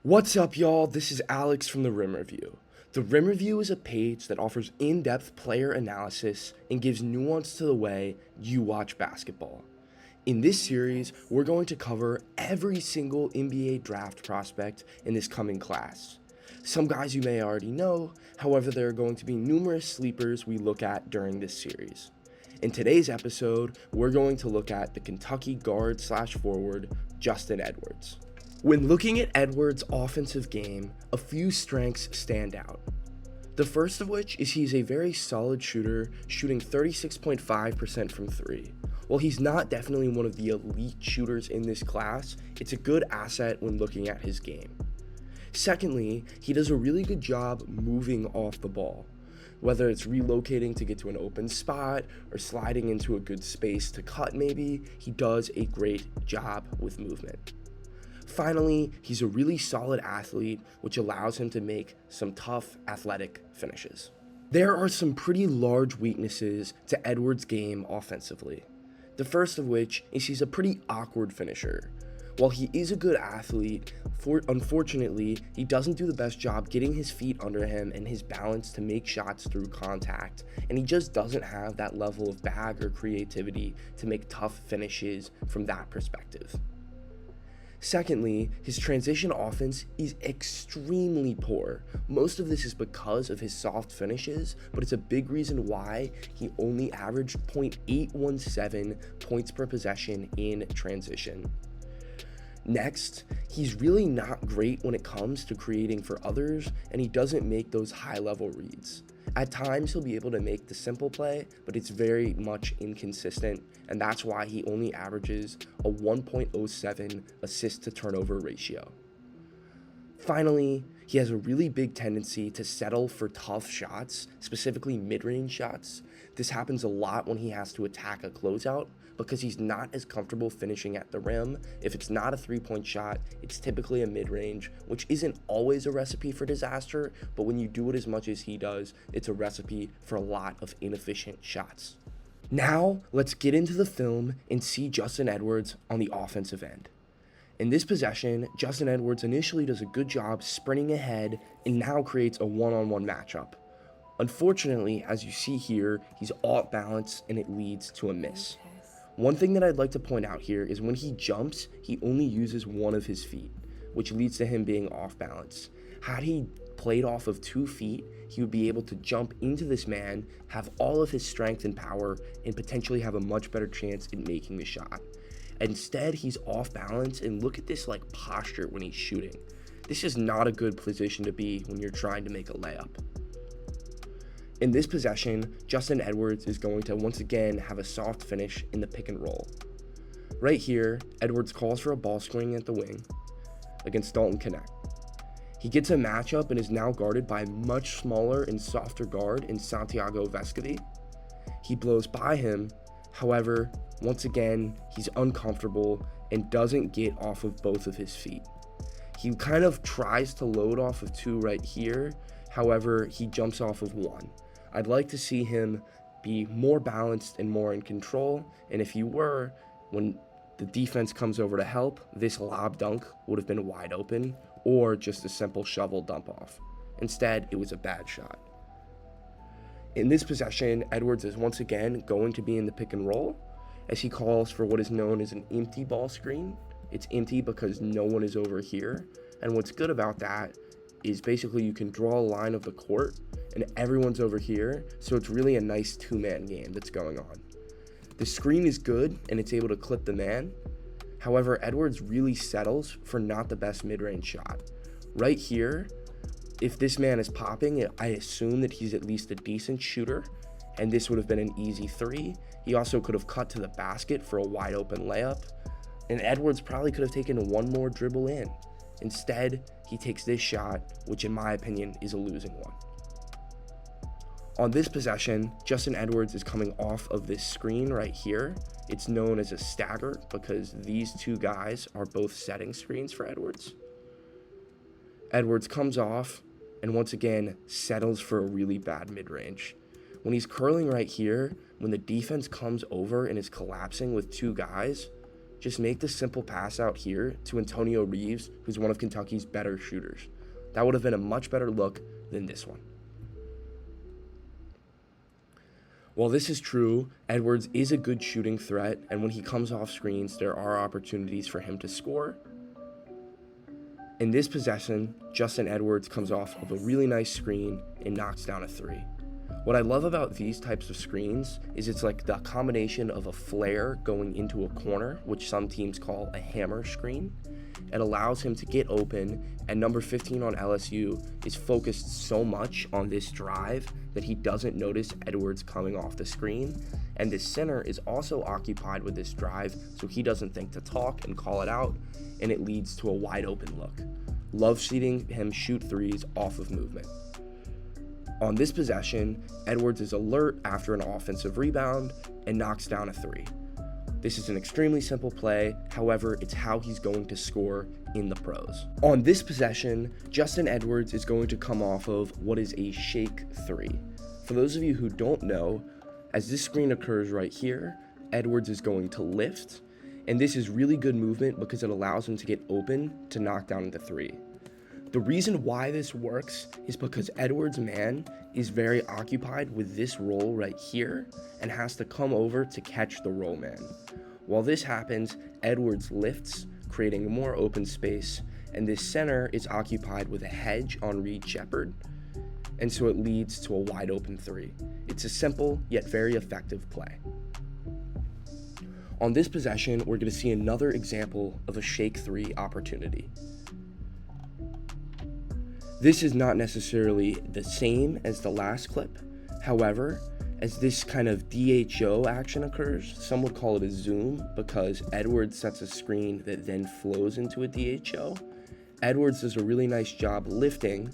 What's up, y'all? This is Alex from The Rim Review. The Rim Review is a page that offers in-depth player analysis and gives nuance to the way you watch basketball. In this series, we're going to cover every single NBA draft prospect in this coming class. Some guys you may already know, however, there are going to be numerous sleepers we look at during this series. In today's episode, we're going to look at the Kentucky guard/forward, Justin Edwards. When looking at Edwards' offensive game, a few strengths stand out. The first of which is he's a very solid shooter, shooting 36.5% from three. While he's not definitely one of the elite shooters in this class, it's a good asset when looking at his game. Secondly, he does a really good job moving off the ball. Whether it's relocating to get to an open spot or sliding into a good space to cut maybe, he does a great job with movement. Finally, he's a really solid athlete, which allows him to make some tough athletic finishes. There are some pretty large weaknesses to Edwards' game offensively. The first of which is he's a pretty awkward finisher. While he is a good athlete, unfortunately, he doesn't do the best job getting his feet under him and his balance to make shots through contact, and he just doesn't have that level of bag or creativity to make tough finishes from that perspective. Secondly, his transition offense is extremely poor. Most of this is because of his soft finishes, but it's a big reason why he only averaged .817 points per possession in transition. Next, he's really not great when it comes to creating for others, and he doesn't make those high-level reads. At times, he'll be able to make the simple play, but it's very much inconsistent, and that's why he only averages a 1.07 assist-to-turnover ratio. Finally, he has a really big tendency to settle for tough shots, specifically mid-range shots. This happens a lot when he has to attack a closeout because he's not as comfortable finishing at the rim. If it's not a three-point shot, it's typically a mid-range, which isn't always a recipe for disaster, but when you do it as much as he does, it's a recipe for a lot of inefficient shots. Now, let's get into the film and see Justin Edwards on the offensive end. In this possession, Justin Edwards initially does a good job sprinting ahead and now creates a one-on-one matchup. Unfortunately, as you see here, he's off balance and it leads to a miss. One thing that I'd like to point out here is when he jumps, he only uses one of his feet, which leads to him being off balance. Had he played off of 2 feet, he would be able to jump into this man, have all of his strength and power, and potentially have a much better chance in making the shot. Instead, he's off balance, and look at this posture when he's shooting. This is not a good position to be when you're trying to make a layup. In this possession, Justin Edwards is going to once again have a soft finish in the pick and roll. Right here, Edwards calls for a ball screen at the wing against Dalton Knecht. He gets a matchup and is now guarded by a much smaller and softer guard in Santiago Vescovi. He blows by him, however, once again, he's uncomfortable and doesn't get off of both of his feet. He kind of tries to load off of 2 right here, however, he jumps off of 1. I'd like to see him be more balanced and more in control, and if he were, when the defense comes over to help, this lob dunk would have been wide open, or just a simple shovel dump off. Instead, it was a bad shot. In this possession, Edwards is once again going to be in the pick and roll, as he calls for what is known as an empty ball screen. It's empty because no one is over here, and what's good about that is basically you can draw a line of the court and everyone's over here, so it's really a nice 2-man game that's going on. The screen is good and it's able to clip the man. However, Edwards really settles for not the best mid-range shot. Right here, if this man is popping, I assume that he's at least a decent shooter, and this would have been an easy 3. He also could have cut to the basket for a wide open layup, and Edwards probably could have taken one more dribble in. Instead, he takes this shot, which in my opinion is a losing one. On this possession, Justin Edwards is coming off of this screen right here. It's known as a stagger because these 2 guys are both setting screens for Edwards. Edwards comes off and once again settles for a really bad mid-range. When he's curling right here, when the defense comes over and is collapsing with 2 guys, just make the simple pass out here to Antonio Reeves, who's one of Kentucky's better shooters. That would have been a much better look than this one. While this is true, Edwards is a good shooting threat, and when he comes off screens, there are opportunities for him to score. In this possession, Justin Edwards comes off of a really nice screen and knocks down a three. What I love about these types of screens is it's like the combination of a flare going into a corner, which some teams call a hammer screen. It allows him to get open, and number 15 on LSU is focused so much on this drive that he doesn't notice Edwards coming off the screen, and the center is also occupied with this drive, so he doesn't think to talk and call it out, and it leads to a wide open look. Love seeing him shoot threes off of movement. On this possession, Edwards is alert after an offensive rebound and knocks down a three. This is an extremely simple play, however, it's how he's going to score in the pros. On this possession, Justin Edwards is going to come off of what is a shake three. For those of you who don't know, as this screen occurs right here, Edwards is going to lift, and this is really good movement because it allows him to get open to knock down the three. The reason why this works is because Edwards' man is very occupied with this roll right here and has to come over to catch the roll man. While this happens, Edwards lifts, creating more open space, and this center is occupied with a hedge on Reed Sheppard, and so it leads to a wide open three. It's a simple yet very effective play. On this possession, we're going to see another example of a shake three opportunity. This is not necessarily the same as the last clip. However, as this kind of DHO action occurs, some would call it a zoom because Edwards sets a screen that then flows into a DHO. Edwards does a really nice job lifting,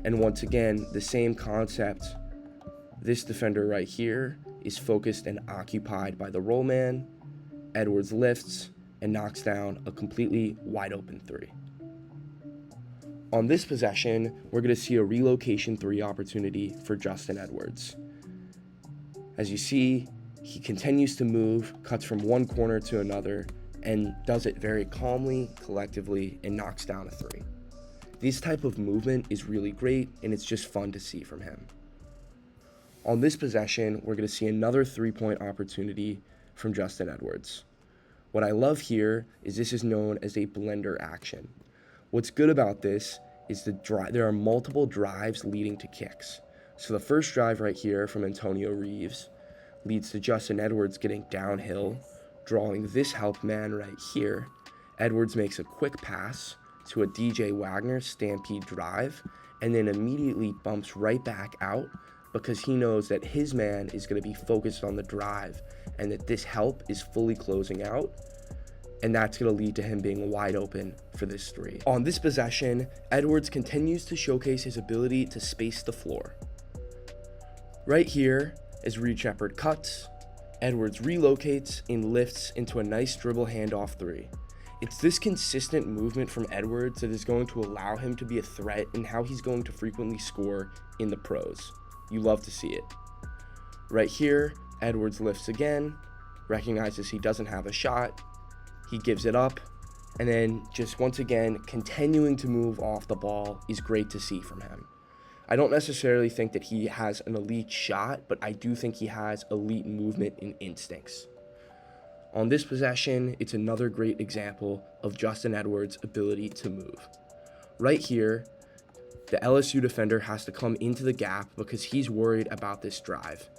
and once again, the same concept. This defender right here is focused and occupied by the roll man. Edwards lifts and knocks down a completely wide open three. On this possession, we're going to see a relocation three opportunity for Justin Edwards. As you see, he continues to move, cuts from one corner to another, and does it very calmly, collectively, and knocks down a three. This type of movement is really great, and it's just fun to see from him. On this possession, we're going to see another three-point opportunity from Justin Edwards. What I love here is this is known as a blender action. What's good about this is there are multiple drives leading to kicks. So the first drive right here from Antonio Reeves leads to Justin Edwards getting downhill, drawing this help man right here. Edwards makes a quick pass to a DJ Wagner stampede drive, and then immediately bumps right back out because he knows that his man is going to be focused on the drive and that this help is fully closing out. And that's going to lead to him being wide open for this three. On this possession, Edwards continues to showcase his ability to space the floor. Right here, as Reed Sheppard cuts, Edwards relocates and lifts into a nice dribble handoff three. It's this consistent movement from Edwards that is going to allow him to be a threat in how he's going to frequently score in the pros. You love to see it. Right here, Edwards lifts again, recognizes he doesn't have a shot, he gives it up, and then just once again, continuing to move off the ball is great to see from him. I don't necessarily think that he has an elite shot, but I do think he has elite movement and instincts. On this possession, it's another great example of Justin Edwards' ability to move. Right here, the LSU defender has to come into the gap because he's worried about this drive.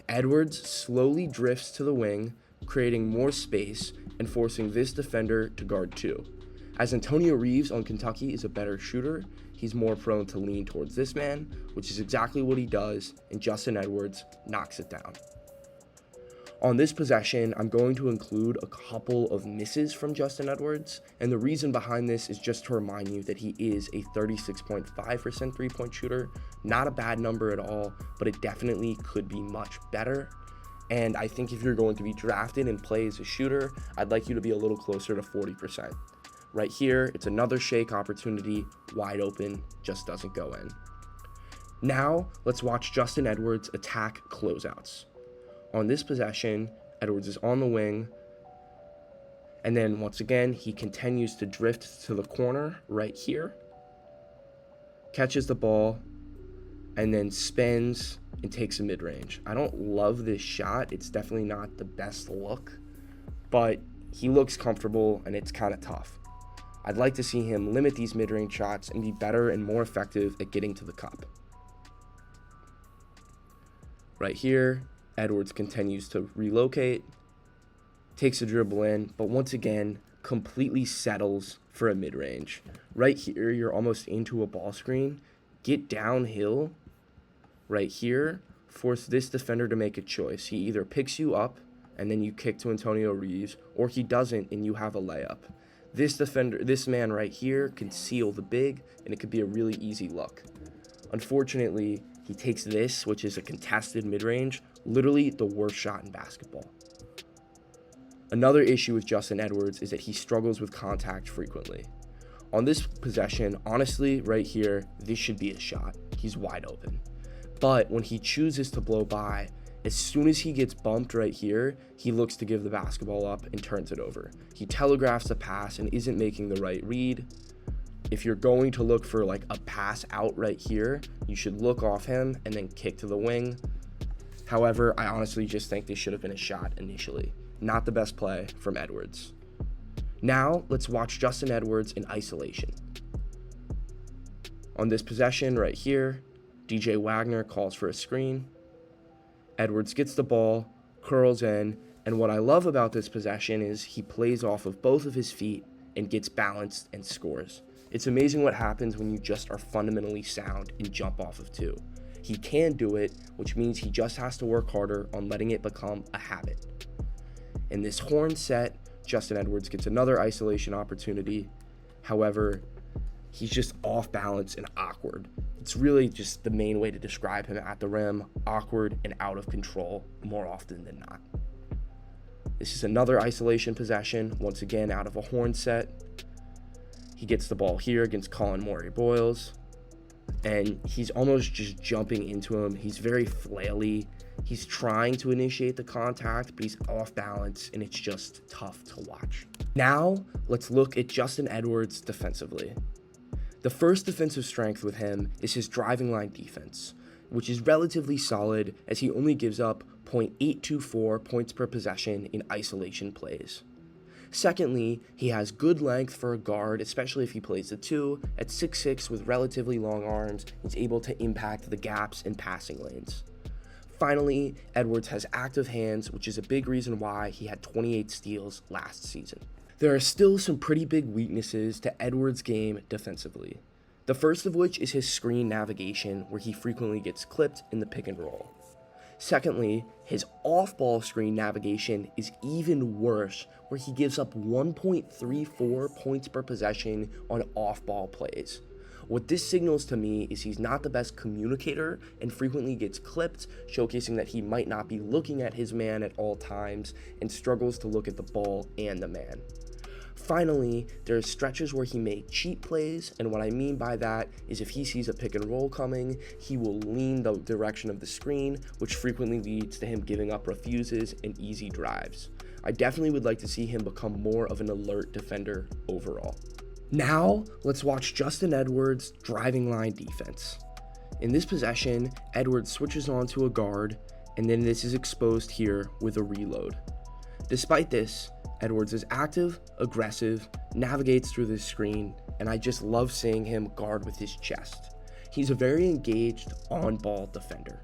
Edwards slowly drifts to the wing, creating more space and forcing this defender to guard two. As Antonio Reeves on Kentucky is a better shooter, he's more prone to lean towards this man, which is exactly what he does, and Justin Edwards knocks it down. On this possession, I'm going to include a couple of misses from Justin Edwards, and the reason behind this is just to remind you that he is a 36.5% three-point shooter. Not a bad number at all, but it definitely could be much better. And I think if you're going to be drafted and play as a shooter, I'd like you to be a little closer to 40%. Right here, it's another shake opportunity, wide open, just doesn't go in. Now, let's watch Justin Edwards attack closeouts. On this possession, Edwards is on the wing, And then once again, he continues to drift to the corner right here, catches the ball, and then spins and takes a mid-range. I don't love this shot. It's definitely not the best look, but he looks comfortable and it's kind of tough. I'd like to see him limit these mid-range shots and be better and more effective at getting to the cup. Right here, Edwards continues to relocate, takes a dribble in, but once again, completely settles for a mid-range. Right here, you're almost into a ball screen. Get downhill right here, force this defender to make a choice. He either picks you up and then you kick to Antonio Reeves, or he doesn't and you have a layup. This man right here can seal the big, and it could be a really easy look. Unfortunately, he takes this, which is a contested mid-range, literally the worst shot in basketball. Another issue with Justin Edwards is that he struggles with contact frequently. On this possession, honestly, right here, this should be a shot. He's wide open. But when he chooses to blow by, as soon as he gets bumped right here, he looks to give the basketball up and turns it over. He telegraphs the pass and isn't making the right read. If you're going to look for like a pass out right here, you should look off him and then kick to the wing. However, I honestly just think this should have been a shot initially. Not the best play from Edwards. Now, let's watch Justin Edwards in isolation. On this possession right here, DJ Wagner calls for a screen. Edwards gets the ball, curls in, and what I love about this possession is he plays off of both of his feet and gets balanced and scores. It's amazing what happens when you just are fundamentally sound and jump off of two. He can do it, which means he just has to work harder on letting it become a habit. In this horn set, Justin Edwards gets another isolation opportunity. However, he's just off balance and awkward. It's really just the main way to describe him at the rim, awkward and out of control more often than not. This is another isolation possession, once again out of a horn set. He gets the ball here against Colin Morey-Boyles, and he's almost just jumping into him. He's very flaily. He's trying to initiate the contact, but he's off balance, and it's just tough to watch. Now, let's look at Justin Edwards defensively. The first defensive strength with him is his driving line defense, which is relatively solid as he only gives up 0.824 points per possession in isolation plays. Secondly, he has good length for a guard, especially if he plays the two. At 6'6" with relatively long arms, he's able to impact the gaps in passing lanes. Finally, Edwards has active hands, which is a big reason why he had 28 steals last season. There are still some pretty big weaknesses to Edwards' game defensively. The first of which is his screen navigation, where he frequently gets clipped in the pick and roll. Secondly, his off-ball screen navigation is even worse, where he gives up 1.34 points per possession on off-ball plays. What this signals to me is he's not the best communicator and frequently gets clipped, showcasing that he might not be looking at his man at all times and struggles to look at the ball and the man. Finally, there are stretches where he may cheat plays, and what I mean by that is if he sees a pick and roll coming, he will lean the direction of the screen, which frequently leads to him giving up refuses and easy drives. I definitely would like to see him become more of an alert defender overall. Now, let's watch Justin Edwards' driving line defense. In this possession, Edwards switches on to a guard, and then this is exposed here with a reload. Despite this, Edwards is active, aggressive, navigates through this screen, and I just love seeing him guard with his chest. He's a very engaged, on-ball defender.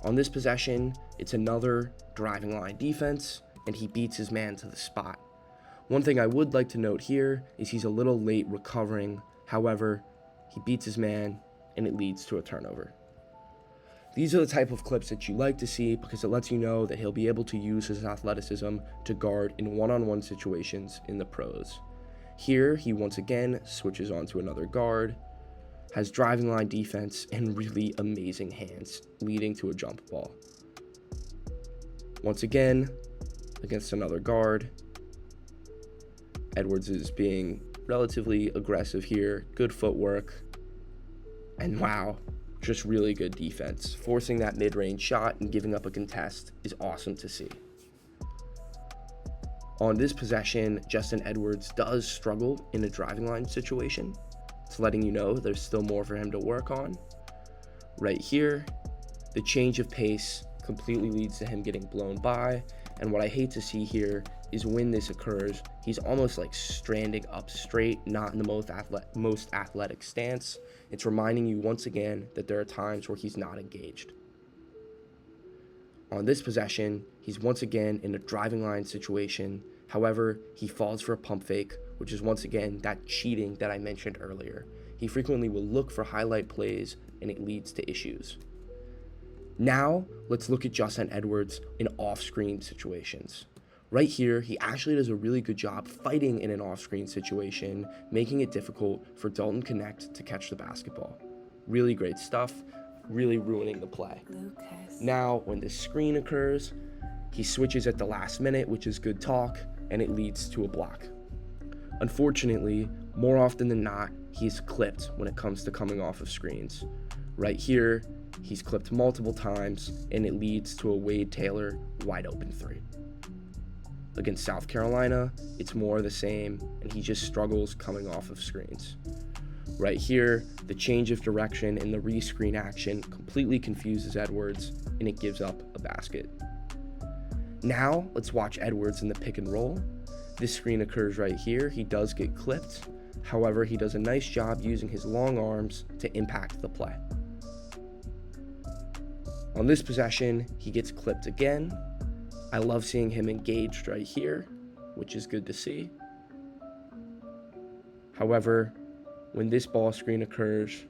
On this possession, it's another driving line defense, and he beats his man to the spot. One thing I would like to note here is he's a little late recovering. However, he beats his man, and it leads to a turnover. These are the type of clips that you like to see because it lets you know that he'll be able to use his athleticism to guard in one-on-one situations in the pros. Here, he once again switches on to another guard, has driving line defense, and really amazing hands, leading to a jump ball. Once again, against another guard, Edwards is being relatively aggressive here, good footwork, and wow, just really good defense. Forcing that mid-range shot and giving up a contest is awesome to see. On this possession, Justin Edwards does struggle in a driving line situation. It's letting you know there's still more for him to work on. Right here, the change of pace completely leads to him getting blown by, and what I hate to see here is when this occurs, he's almost like stranding up straight, not in the most athletic stance. It's reminding you once again that there are times where he's not engaged. On this possession, he's once again in a driving line situation. However, he falls for a pump fake, which is once again that cheating that I mentioned earlier. He frequently will look for highlight plays, and it leads to issues. Now, let's look at Justin Edwards in off-screen situations. Right here, he actually does a really good job fighting in an off-screen situation, making it difficult for Dalton Knecht to catch the basketball. Really great stuff, really ruining the play. Now, when this screen occurs, he switches at the last minute, which is good talk, and it leads to a block. Unfortunately, more often than not, he's clipped when it comes to coming off of screens. Right here, he's clipped multiple times, and it leads to a Wade Taylor wide open three. Against South Carolina, it's more of the same, and he just struggles coming off of screens. Right here, the change of direction and the re-screen action completely confuses Edwards, and it gives up a basket. Now, let's watch Edwards in the pick and roll. This screen occurs right here. He does get clipped. However, he does a nice job using his long arms to impact the play. On this possession, he gets clipped again. I love seeing him engaged right here, which is good to see. However, when this ball screen occurs,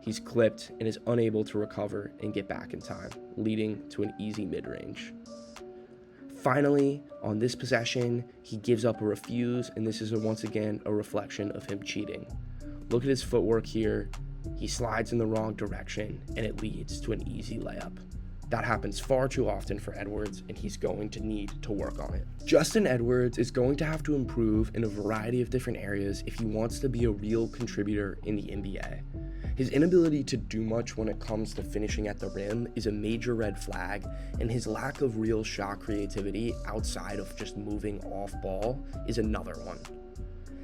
he's clipped and is unable to recover and get back in time, leading to an easy mid-range. Finally, on this possession, he gives up a refuse, and this is once again a reflection of him cheating. Look at his footwork here. He slides in the wrong direction, and it leads to an easy layup. That happens far too often for Edwards, and he's going to need to work on it. Justin Edwards is going to have to improve in a variety of different areas if he wants to be a real contributor in the NBA. His inability to do much when it comes to finishing at the rim is a major red flag, and his lack of real shot creativity outside of just moving off ball is another one.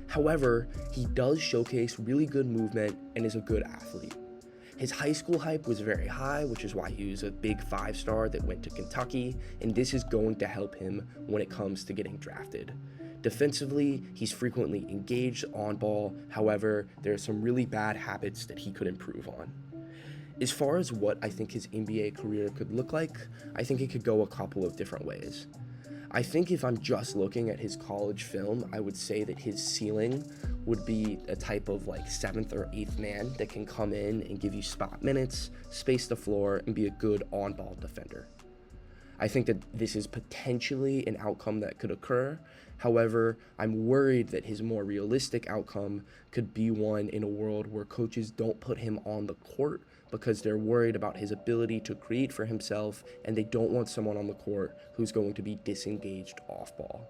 However, he does showcase really good movement and is a good athlete. His high school hype was very high, which is why he was a big 5-star that went to Kentucky, and this is going to help him when it comes to getting drafted. Defensively, he's frequently engaged on ball. However, there are some really bad habits that he could improve on. As far as what I think his NBA career could look like, I think it could go a couple of different ways. I think if I'm just looking at his college film, I would say that his ceiling would be a type of like 7th or 8th man that can come in and give you spot minutes, space the floor, and be a good on-ball defender. I think that this is potentially an outcome that could occur. However, I'm worried that his more realistic outcome could be one in a world where coaches don't put him on the court because they're worried about his ability to create for himself, and they don't want someone on the court who's going to be disengaged off ball.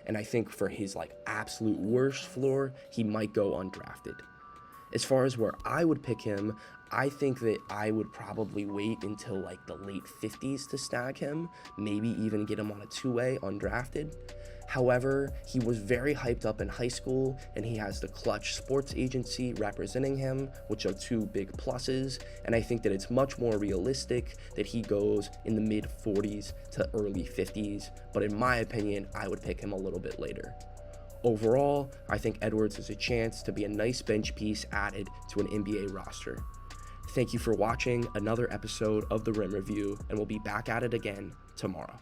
And I think for his like absolute worst floor, he might go undrafted. As far as where I would pick him, I think that I would probably wait until like the late 50s to snag him, maybe even get him on a two-way undrafted. However, he was very hyped up in high school, and he has the Clutch Sports Agency representing him, which are two big pluses, and I think that it's much more realistic that he goes in the mid 40s to early 50s, but in my opinion, I would pick him a little bit later. Overall, I think Edwards has a chance to be a nice bench piece added to an NBA roster. Thank you for watching another episode of The Rim Review, and we'll be back at it again tomorrow.